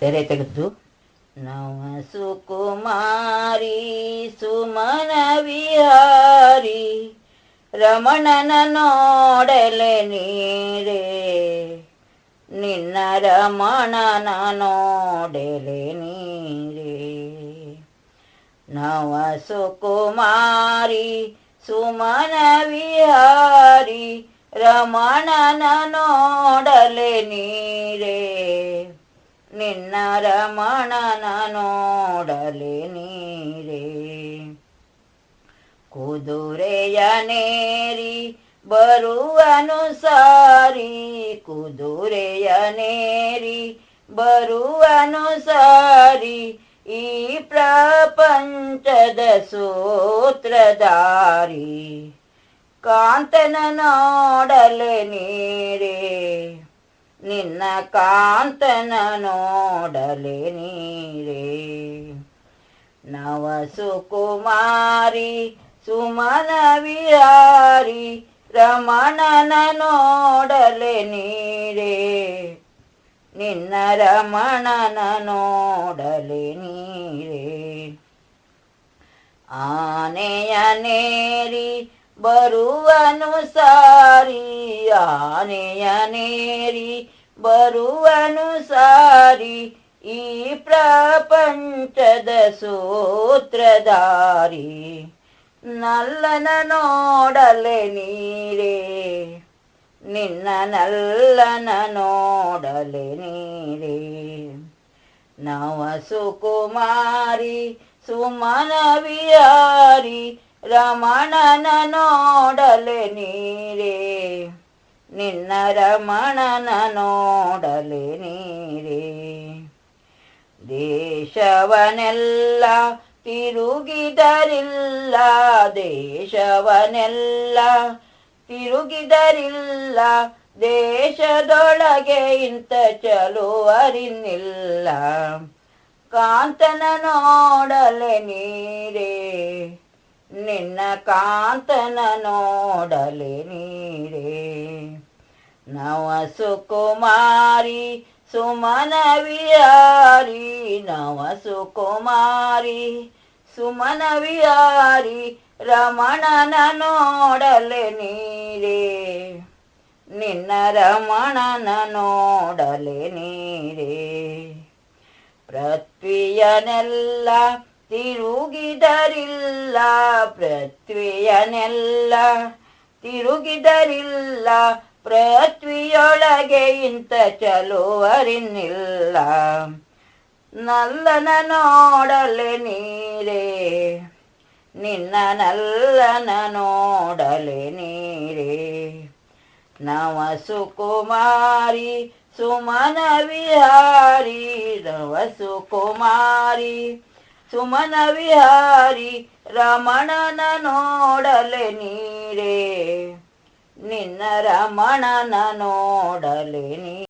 ತೆರೆ ತೆಗೆದು ನವ ಸುಕುಮಾರಿ ಸುಮನ ವಿಹಾರಿ ರಮಣನ ನೋಡಲೆ ನೀರೇ ನಿನ್ನ ರಮಣನ ನೋಡಲೆ ನೀರೇ ನವ ಸುಕುಮಾರಿ ಸುಮನ ವಿಹಾರಿ ರಮಣನ ನೋಡಲೆ ನೀರೇ ನಿನ್ನ ರಮಣನ ನೋಡಲೆ ನೀರೇ ಕುದುರೆಯನೇರಿ ಬರುವನು ಸಾರಿ ಕುದುರೆಯನೇರಿ ಬರುವನು ಸಾರಿ ಈ ಪ್ರಪಂಚದ ಸೂತ್ರಧಾರಿ ಕಾಂತನ ನೋಡಲೆ ನೀರೇ ನಿನ್ನ ಕಾಂತನ ನೋಡಲೆ ನೀರೇ ನವ ಸುಕುಮಾರಿ ಸುಮನ ವಿಹಾರಿ ರಮಣನ ನೋಡಲೆ ನೀರೇ ನಿನ್ನ ರಮಣನ ನೋಡಲೆ ನೀರೇ ಆನೆಯನೇರಿ ಬರುವನು ಸಾರಿ ಆನೆಯನೇರಿ ಬರುವನು ಸಾರಿ ಈ ಪ್ರಪಂಚದ ಸೂತ್ರಧಾರಿ ನಲ್ಲನ ನೋಡಲೆ ನೀರೇ ನಿನ್ನ ನಲ್ಲನ ನೋಡಲೆ ನೀರೇ ನವ ಸುಕುಮಾರಿ ಸುಮನ ವಿಹಾರಿ ರಮಣನ ನೋಡಲೆ ನೀರೇ ನಿನ್ನ ರಮಣನ ನೋಡಲೆ ನೀರೇ ದೇಶವನೆಲ್ಲ ತಿರುಗಿದರಿಲ್ಲ ದೇಶವನೆಲ್ಲ ತಿರುಗಿದರಿಲ್ಲ ದೇಶದೊಳಗೆ ಇಂಥ ಚಲುವರಿನಿಲ್ಲ ಕಾಂತನ ನೋಡಲೆ ನೀರೇ ನಿನ್ನ ಕಾಂತನ ನೋಡಲೆ ನೀರೇ ನವ ಸುಕುಮಾರಿ ಸುಮನ ವಿಹಾರಿ ನವ ಸುಕುಮಾರಿ ಸುಮನ ವಿಹಾರಿ ರಮಣನ ನೋಡಲೆ ನೀರೇ ನಿನ್ನ ರಮಣನ ನೋಡಲೆ ನೀರೇ ಪೃಥ್ವಿಯನೆಲ್ಲ ತಿರುಗಿದರಿಲ್ಲ ಪೃಥ್ವಿಯನೆಲ್ಲ ತಿರುಗಿದರಿಲ್ಲ ಪೃಥ್ವಿಯೊಳಗೆ ಇಂಥ ಚಲುವರಿನಿಲ್ಲ ನಲ್ಲನ ನೋಡಲೆ ನೀರೇ ನಿನ್ನ ನಲ್ಲನ ನೋಡಲೆ ನೀರೇ ನವ ಸುಕುಮಾರಿ ಸುಮನ ವಿಹಾರಿ ನವ ಸುಕುಮಾರಿ ಸುಮನ ವಿಹಾರಿ ರಮಣನ ನೋಡಲೆ ನೀರೇ ನಿನ್ನ ರಮಣನ ನೋಡಲೆ ನೀ